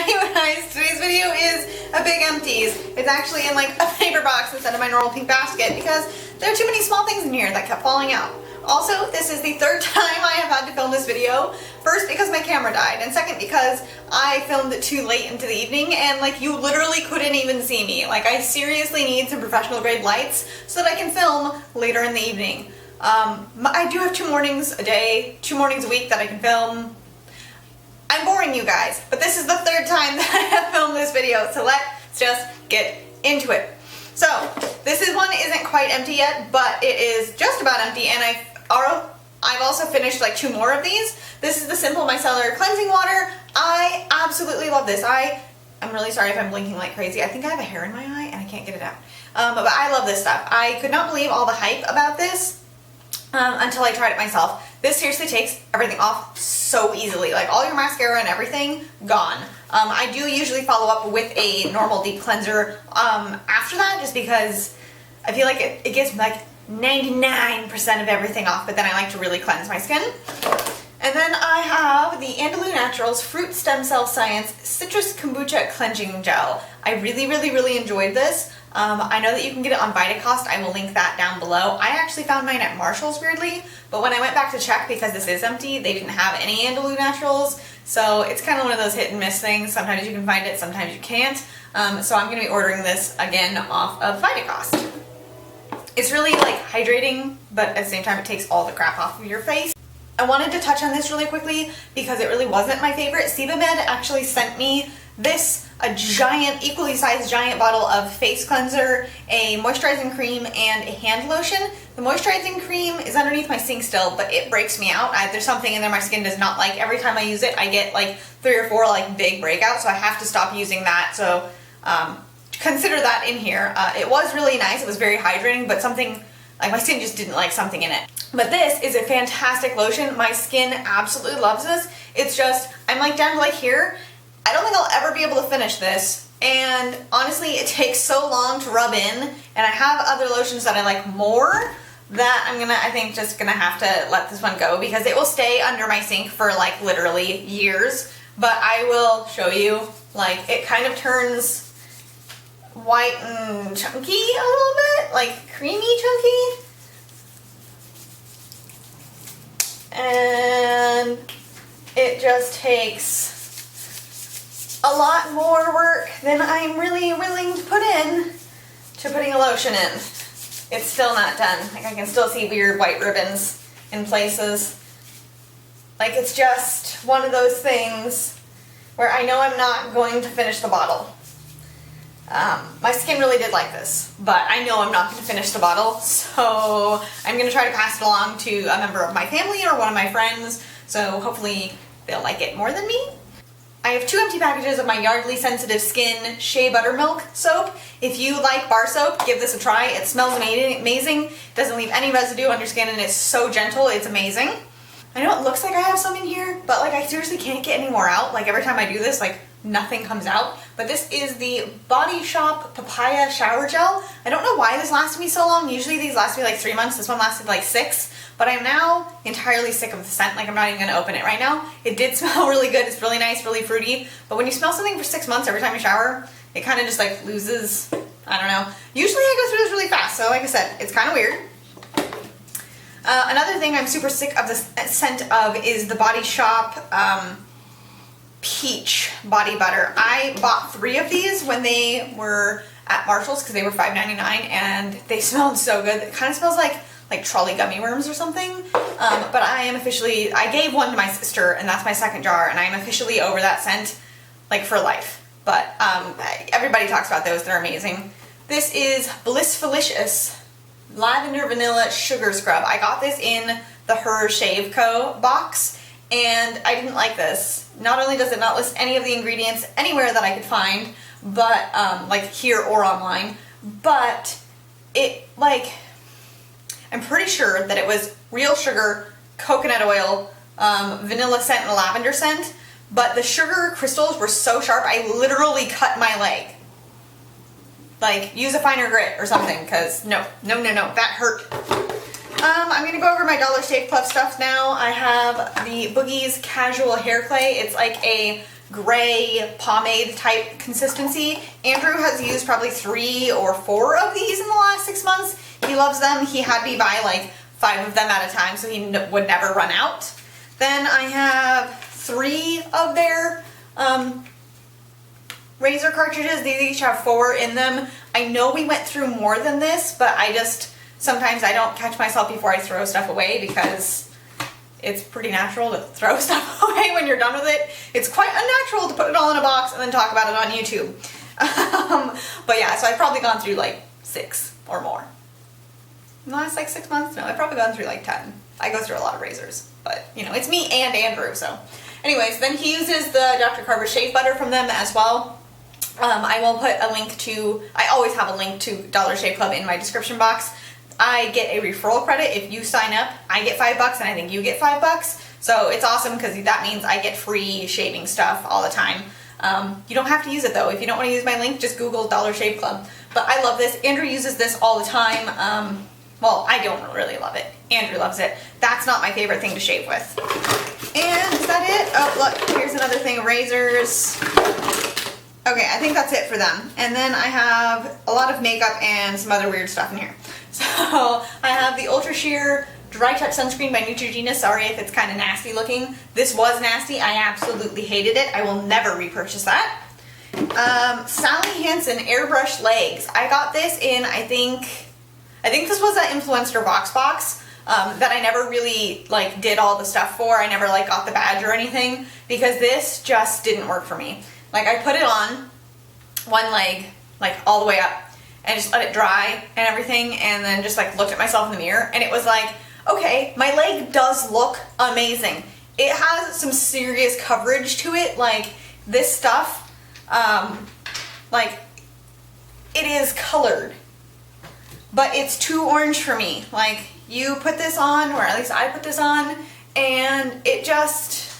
Hey guys, today's video is a big empties. It's actually in like a paper box instead of my normal pink basket because there are too many small things in here that kept falling out. Also, this is the third time I have had to film this video. First because my camera died, and second because I filmed it too late into the evening and like you literally couldn't even see me. Like I seriously need some professional grade lights so that I can film later in the evening. I do have 2 mornings a day, 2 mornings a week that I can film. I'm boring you guys, but this is the third time that I have filmed this video, so let's just get into it. So, this one isn't quite empty yet, but it is just about empty, and I've also finished like 2 more of these. This is the Simple Micellar Cleansing Water. I absolutely love this. I'm really sorry if I'm blinking like crazy. I think I have a hair in my eye and I can't get it out. But I love this stuff. I could not believe all the hype about this until I tried it myself. This seriously takes everything off so easily. Like all your mascara and everything, gone. I do usually follow up with a normal deep cleanser after that, just because I feel like it gets like 99% of everything off, but then I like to really cleanse my skin. And then I have the Andalou Naturals Fruit Stem Cell Science Citrus Kombucha Cleansing Gel. I really enjoyed this. I know that you can get it on Vitacost. I will link that down below. I actually found mine at Marshall's weirdly, but when I went back to check, because this is empty, they didn't have any Andalou Naturals, so it's kind of one of those hit and miss things. Sometimes you can find it, sometimes you can't. So I'm going to be ordering this again off of Vitacost. It's really like hydrating, but at the same time it takes all the crap off of your face. I wanted to touch on this really quickly because it really wasn't my favorite. Sebamed actually sent me this, a giant, equally sized giant bottle of face cleanser, a moisturizing cream, and a hand lotion. The moisturizing cream is underneath my sink still, but it breaks me out. There's something in there my skin does not like. Every time I use it, I get like 3 or 4 like big breakouts, so I have to stop using that. So consider that in here. It was really nice. It was very hydrating, but something, like my skin just didn't like something in it. But this is a fantastic lotion. My skin absolutely loves this. It's just, I'm like down to like here. I don't think I'll ever be able to finish this, and honestly it takes so long to rub in, and I have other lotions that I like more that I think just gonna have to let this one go because it will stay under my sink for like literally years. But I will show you, like it kind of turns white and chunky a little bit, like creamy chunky. And it just takes a lot more work than I'm really willing to put in to putting a lotion in. It's still not done. Like I can still see weird white ribbons in places. Like it's just one of those things where I know I'm not going to finish the bottle. My skin really did like this, but I know I'm not going to finish the bottle, so I'm going to try to pass it along to a member of my family or one of my friends, so hopefully they'll like it more than me. I have 2 empty packages of my Yardley Sensitive Skin Shea Buttermilk soap. If you like bar soap, give this a try. It smells amazing, doesn't leave any residue on your skin, and it's so gentle, it's amazing. I know it looks like I have some in here, but like I seriously can't get any more out. Like every time I do this, like nothing comes out. But this is the Body Shop Papaya Shower Gel. I don't know why this lasted me so long. Usually these last me like 3 months. This one lasted like 6. But I'm now entirely sick of the scent. Like I'm not even going to open it right now. It did smell really good. It's really nice, really fruity. But when you smell something for 6 months every time you shower, it kind of just like loses, I don't know. Usually I go through this really fast. So like I said, it's kind of weird. Another thing I'm super sick of the scent of is the Body Shop Peach Body Butter. I bought 3 of these when they were at Marshall's because they were $5.99 and they smelled so good. It kind of smells like trolley gummy worms or something. But I gave one to my sister and that's my 2nd jar, and I am officially over that scent like for life. But everybody talks about those, they're amazing. This is Blissfulicious Lavender Vanilla Sugar Scrub. I got this in the Her Shave Co. box, and I didn't like this. Not only does it not list any of the ingredients anywhere that I could find, but like here or online, but it like, I'm pretty sure that it was real sugar, coconut oil, vanilla scent, and lavender scent, but the sugar crystals were so sharp I literally cut my leg. Like, use a finer grit or something, because no, that hurt. I'm gonna go over my Dollar Shave Club stuff now. I have the Boogie's Casual Hair Clay. It's like a gray pomade type consistency. Andrew has used probably 3 or 4 of these in the last 6 months. He loves them. He had me buy like 5 of them at a time so he would never run out. Then I have 3 of their razor cartridges. These each have 4 in them. I know we went through more than this, but sometimes I don't catch myself before I throw stuff away because it's pretty natural to throw stuff away when you're done with it. It's quite unnatural to put it all in a box and then talk about it on YouTube. But yeah, so I've probably gone through like 6 or more. In the last like 6 months? No, I've probably gone through like 10. I go through a lot of razors, but you know, it's me and Andrew, so. Anyways, then he uses the Dr. Carver shave butter from them as well. I will put a link to, I always have a link to Dollar Shave Club in my description box. I get a referral credit. If you sign up, I get $5 and I think you get $5. So it's awesome because that means I get free shaving stuff all the time. You don't have to use it though. If you don't want to use my link, just Google Dollar Shave Club. But I love this. Andrew uses this all the time. Well, I don't really love it. Andrew loves it. That's not my favorite thing to shave with. And is that it? Oh, look, here's another thing of razors. Okay, I think that's it for them. And then I have a lot of makeup and some other weird stuff in here. So I have the Ultra Sheer Dry Touch Sunscreen by Neutrogena. Sorry if it's kind of nasty looking. This was nasty. I absolutely hated it. I will never repurchase that. Sally Hansen Airbrush Legs. I got this in, I think this was an Influencer box that I never really like did all the stuff for. I never like got the badge or anything because this just didn't work for me. Like I put it on one leg, like all the way up, and just let it dry and everything, and then just like looked at myself in the mirror, and it was like, okay, my leg does look amazing. It has some serious coverage to it, like this stuff, like it is colored, but it's too orange for me. Like you put this on, or at least I put this on, and it just,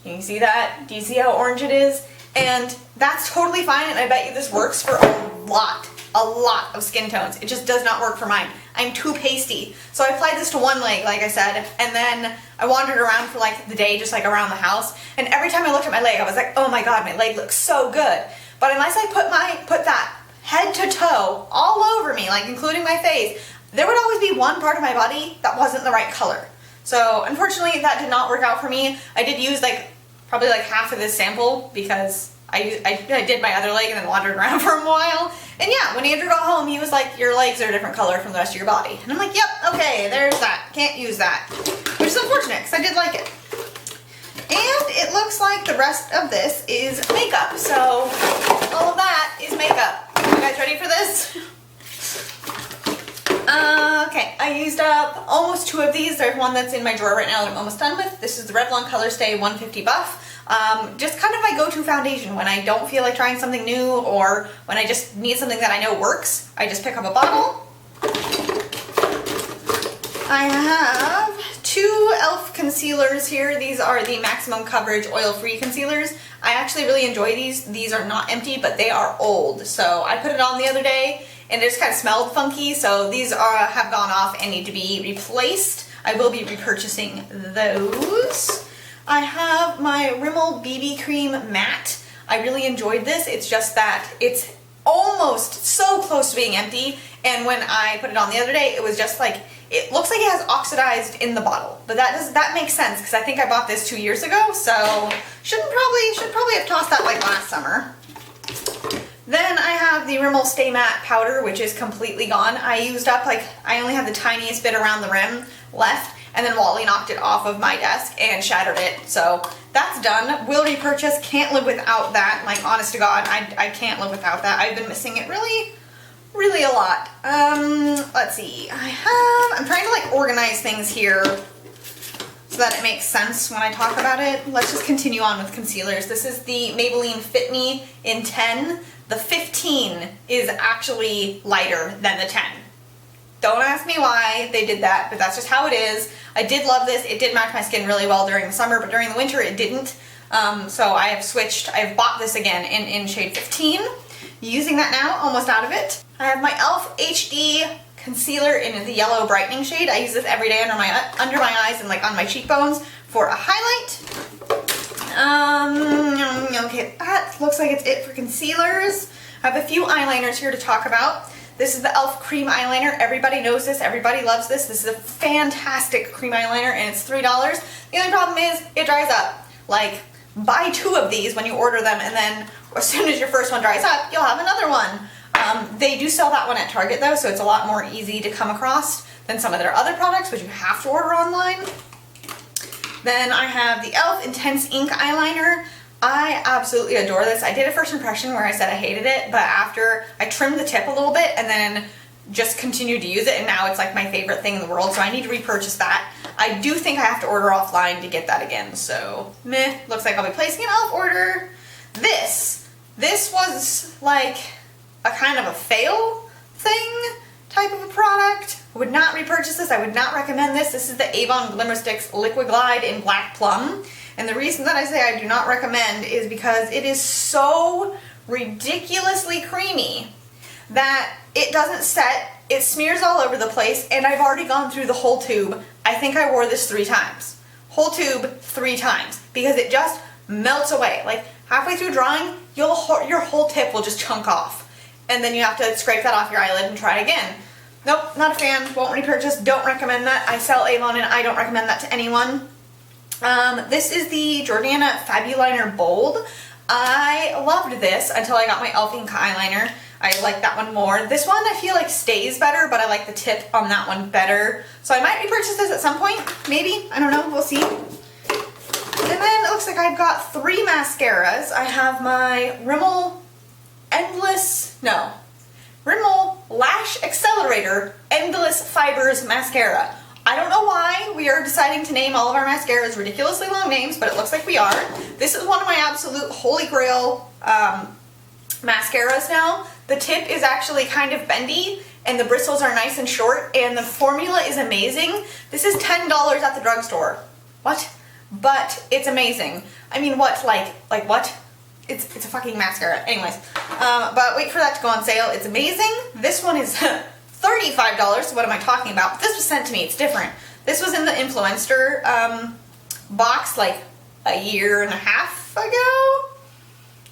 can you see that? Do you see how orange it is? And that's totally fine, and I bet you this works for a lot of skin tones. It just does not work for mine. I'm too pasty. So I applied this to one leg, like I said, and then I wandered around for like the day, just like around the house, and every time I looked at my leg, I was like, oh my god, my leg looks so good. But unless I put that head to toe all over me, like including my face, there would always be one part of my body that wasn't the right color. So unfortunately, that did not work out for me. I did use like probably like half of this sample because I did my other leg and then wandered around for a while. And yeah, when Andrew got home, he was like, your legs are a different color from the rest of your body. And I'm like, yep, okay, there's that. Can't use that. Which is unfortunate because I did like it. And it looks like the rest of this is makeup. So all of that is makeup. You guys ready for this? Okay, I used up almost 2 of these. There's one that's in my drawer right now that I'm almost done with. This is the Revlon Color Stay 150 Buff. Just kind of my go-to foundation when I don't feel like trying something new or when I just need something that I know works. I just pick up a bottle. I have 2 e.l.f. concealers here. These are the Maximum Coverage Oil-Free Concealers. I actually really enjoy these. These are not empty, but they are old. So I put it on the other day and it just kind of smelled funky. So these have gone off and need to be replaced. I will be repurchasing those. I have my Rimmel BB Cream Matte. I really enjoyed this. It's just that it's almost so close to being empty. And when I put it on the other day, it was just like, it looks like it has oxidized in the bottle. But that makes sense because I think I bought this 2 years ago. So should probably have tossed that like last summer. Then I have the Rimmel Stay Matte Powder, which is completely gone. I used up I only have the tiniest bit around the rim left. And then Wally knocked it off of my desk and shattered it. So that's done. Will repurchase. Can't live without that. Like, honest to God, I can't live without that. I've been missing it really a lot. Let's see. I'm trying to like organize things here so that it makes sense when I talk about it. Let's just continue on with concealers. This is the Maybelline Fit Me in 10. The 15 is actually lighter than the 10. Don't ask me why they did that, but that's just how it is. I did love this. It did match my skin really well during the summer, but during the winter it didn't. So I have switched. I've bought this again in shade 15. Using that now, almost out of it. I have my e.l.f. HD concealer in the yellow brightening shade. I use this every day under my eyes and like on my cheekbones for a highlight. Okay, that looks like it's it for concealers. I have a few eyeliners here to talk about. This is the e.l.f. cream eyeliner. Everybody knows this. Everybody loves this. This is a fantastic cream eyeliner and it's $3. The only problem is it dries up. Like, buy 2 of these when you order them and then as soon as your first one dries up, you'll have another one. They do sell that one at Target though, so it's a lot more easy to come across than some of their other products, which you have to order online. Then I have the e.l.f. Intense Ink Eyeliner. I absolutely adore this. I did a first impression where I said I hated it, but after I trimmed the tip a little bit and then just continued to use it, and now it's like my favorite thing in the world, so I need to repurchase that. I do think I have to order offline to get that again, so meh. Looks like I'll be placing an e.l.f. order. This was like a kind of a fail thing type of a product. I would not repurchase this. I would not recommend this. This is the Avon Glimmer Sticks Liquid Glide in Black Plum. And the reason that I say I do not recommend is because it is so ridiculously creamy that it doesn't set, it smears all over the place, and I've already gone through the whole tube. I think I wore this 3 times. Whole tube 3 times because it just melts away. Like halfway through drying, your whole tip will just chunk off. And then you have to scrape that off your eyelid and try again. Nope, not a fan, won't repurchase, don't recommend that. I sell Avon and I don't recommend that to anyone. This is the Jordana Fabuliner Bold. I loved this until I got my e.l.f. Ink eyeliner. I like that one more. This one I feel like stays better, but I like the tip on that one better. So I might repurchase this at some point, maybe, I don't know, we'll see. And then it looks like I've got 3 mascaras. I have my Rimmel Lash Accelerator Endless Fibers Mascara. I don't know why we are deciding to name all of our mascaras ridiculously long names, but it looks like we are. This is one of my absolute holy grail mascaras now. The tip is actually kind of bendy and the bristles are nice and short and the formula is amazing. This is $10 at the drugstore. What? But it's amazing. I mean, what? Like what? It's a fucking mascara. Anyways, but wait for that to go on sale. It's amazing. This one is $35, so what am I talking about? This was sent to me, it's different. This was in the Influencer box like a year and a half ago.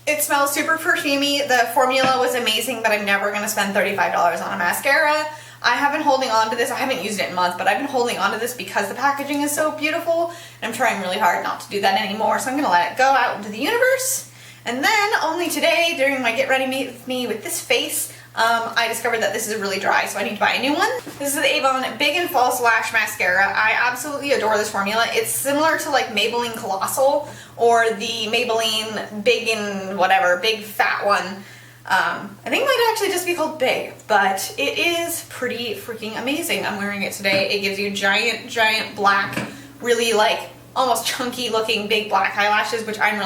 It smells super perfumey. The formula was amazing, but I'm never gonna spend $35 on a mascara. I have been holding on to this. I haven't used it in months, but I've been holding on to this because the packaging is so beautiful. And I'm trying really hard not to do that anymore, so I'm gonna let it go out into the universe. And then only today, during my Get Ready with Me with this face, I discovered that this is really dry, so I need to buy a new one. This is the Avon Big and False Lash Mascara. I absolutely adore this formula. It's similar to like Maybelline Colossal or the Maybelline Big and whatever, big fat one. I think it might actually just be called Big, but it is pretty freaking amazing. I'm wearing it today. It gives you giant black, really like almost chunky looking big black eyelashes, which I'm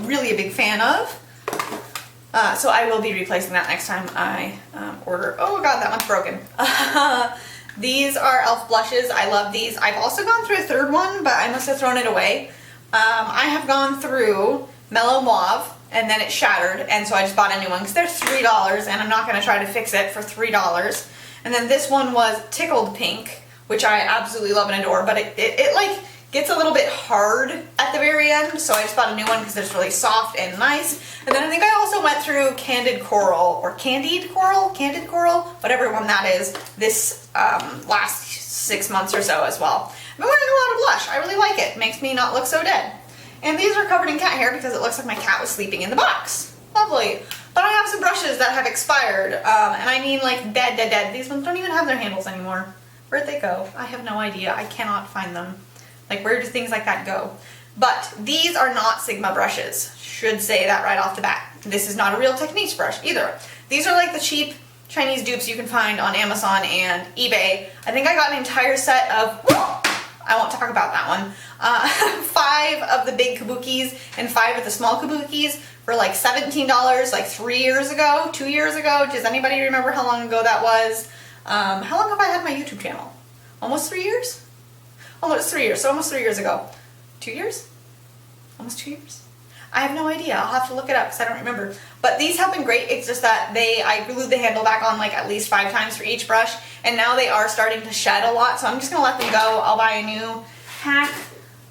really a big fan of. So I will be replacing that next time I order. Oh god, that one's broken. These are e.l.f. blushes. I love these. I've also gone through a 3rd one, but I must have thrown it away. I have gone through Mellow Mauve, and then it shattered, and so I just bought a new one because they're $3, and I'm not going to try to fix it for $3. And then this one was Tickled Pink, which I absolutely love and adore, but it like gets a little bit hard at the very end, so I just bought a new one because it's really soft and nice. And then I think I also went through Candied Coral, whatever one that is, this last 6 months or so as well. I've been wearing a lot of blush. I really like it. Makes me not look so dead. And these are covered in cat hair because it looks like my cat was sleeping in the box. Lovely. But I have some brushes that have expired, and I mean like dead. These ones don't even have their handles anymore. Where'd they go? I have no idea. I cannot find them. Like, where do things like that go? But these are not Sigma brushes. Should say that right off the bat. This is not a Real Techniques brush either. These are like the cheap Chinese dupes you can find on Amazon and eBay. I think I got an entire set of, I won't talk about that one, 5 of the big kabukis and 5 of the small kabukis for like $17 like 3 years ago, 2 years ago. Does anybody remember how long ago that was? How long have I had my YouTube channel? Almost 3 years? Almost 3 years, so almost 3 years ago. 2 years? Almost 2 years? I have no idea. I'll have to look it up because I don't remember. But these have been great. It's just that I glued the handle back on like at least 5 times for each brush, and now they are starting to shed a lot, so I'm just going to let them go. I'll buy a new pack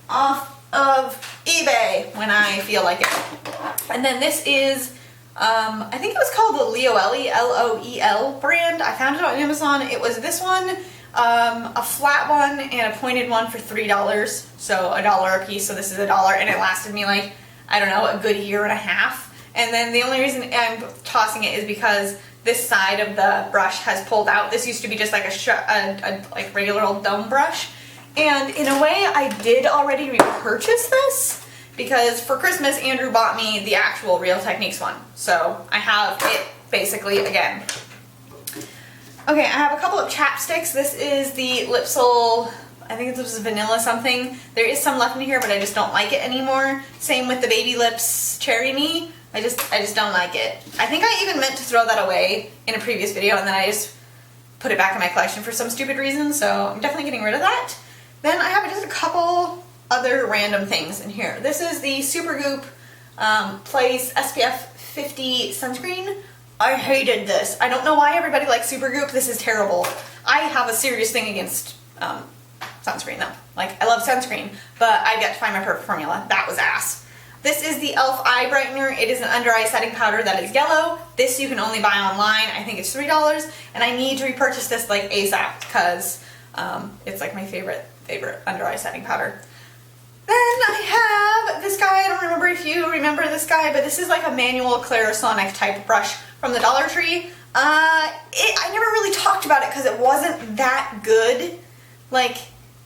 off of eBay when I feel like it. And then this is, I think it was called the Loel, L-O-E-L brand. I found it on Amazon. It was this one, a flat one and a pointed one for $3. So $1 a piece. So this is $1, and it lasted me like, I don't know, a good year and a half. And then the only reason I'm tossing it is because this side of the brush has pulled out. This used to be just like a like regular old dome brush. And in a way, I did already repurchase this because for Christmas, Andrew bought me the actual Real Techniques one. So I have it basically again. Okay, I have a couple of chapsticks. This is the Lipsil, I think this is vanilla something. There is some left in here, but I just don't like it anymore. Same with the Baby Lips Cherry Me. I just don't like it. I think I even meant to throw that away in a previous video, and then I just put it back in my collection for some stupid reason, so I'm definitely getting rid of that. Then I have just a couple other random things in here. This is the Supergoop Place SPF 50 sunscreen. I hated this. I don't know why everybody likes Supergoop. This is terrible. I have a serious thing against sunscreen though. Like, I love sunscreen, but I've got to find my perfect formula. That was ass. This is the e.l.f. Eye Brightener. It is an under eye setting powder that is yellow. This you can only buy online. I think it's $3, and I need to repurchase this like ASAP because it's like my favorite under eye setting powder. Then I have this guy. I don't remember if you remember this guy, but this is like a manual Clarisonic type brush from the Dollar Tree. I never really talked about it because it wasn't that good. Like,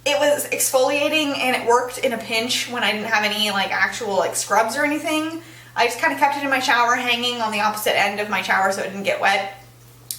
it was exfoliating and it worked in a pinch when I didn't have any like actual like scrubs or anything. I just kind of kept it in my shower hanging on the opposite end of my shower so it didn't get wet,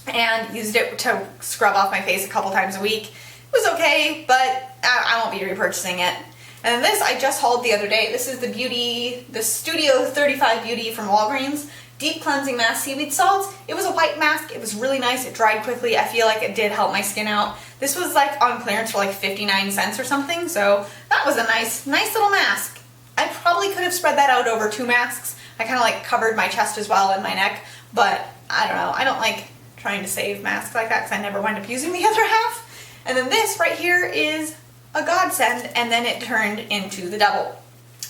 and used it to scrub off my face a couple times a week. It was okay, but I won't be repurchasing it. And then this I just hauled the other day. This is the Studio 35 Beauty from Walgreens. Deep Cleansing Mask Seaweed Salts. It was a white mask. It was really nice. It dried quickly. I feel like it did help my skin out. This was like on clearance for like 59 cents or something, so that was a nice little mask. I probably could have spread that out over 2 masks. I kind of like covered my chest as well and my neck, but I don't know. I don't like trying to save masks like that because I never wind up using the other half. And then this right here is a godsend, and then it turned into the double.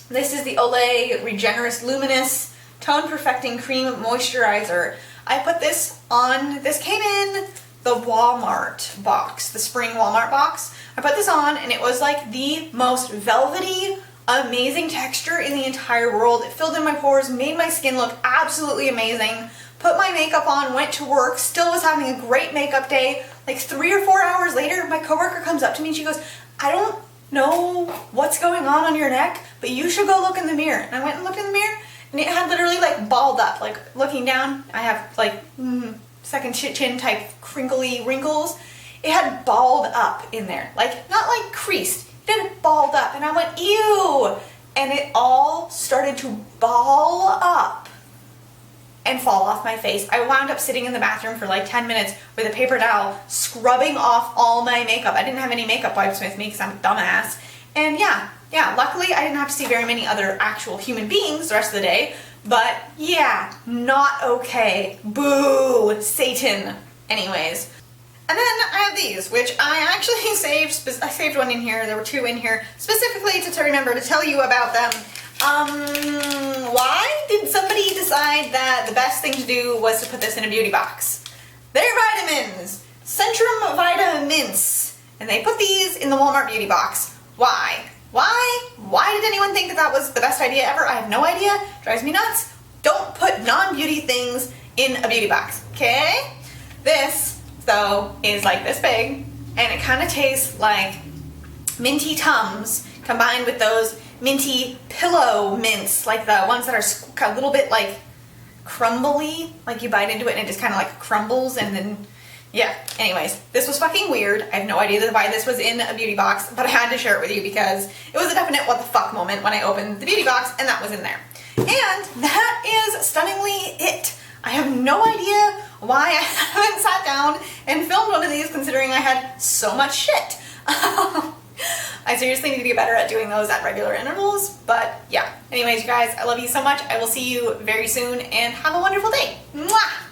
This is the Olay Regenerist Luminous Tone Perfecting Cream Moisturizer. I put this on, this came in the Walmart box, the spring Walmart box. I put this on and it was like the most velvety, amazing texture in the entire world. It filled in my pores, made my skin look absolutely amazing. Put my makeup on, went to work, still was having a great makeup day. Like 3 or 4 hours later, my coworker comes up to me and she goes, I don't know what's going on your neck, but you should go look in the mirror. And I went and looked in the mirror, and it had literally like balled up, like looking down, I have like second chin type crinkly wrinkles. It had balled up in there, like not like creased, it had balled up, and I went, ew, and it all started to ball up and fall off my face. I wound up sitting in the bathroom for like 10 minutes with a paper towel scrubbing off all my makeup. I didn't have any makeup wipes with me because I'm a dumbass, and yeah, luckily I didn't have to see very many other actual human beings the rest of the day, but yeah, not okay. Boo, Satan. Anyways. And then I have these, which I actually saved. I saved one in here. There were 2 in here specifically to remember to tell you about them. Why did somebody decide that the best thing to do was to put this in a beauty box? They're vitamins. Centrum Vitamints. And they put these in the Walmart beauty box. Why? Why did anyone think that that was the best idea ever? I have no idea. Drives me nuts. Don't put non-beauty things in a beauty box, okay? This, though, is like this big, and it kind of tastes like minty Tums combined with those minty pillow mints, like the ones that are a little bit like crumbly, like you bite into it and it just kind of like crumbles, and then yeah, anyways, this was fucking weird. I have no idea why this was in a beauty box, but I had to share it with you because it was a definite what the fuck moment when I opened the beauty box and that was in there. And that is stunningly it. I have no idea why I haven't sat down and filmed one of these considering I had so much shit. I seriously need to get better at doing those at regular intervals, but yeah. Anyways, you guys, I love you so much. I will see you very soon and have a wonderful day. Mwah!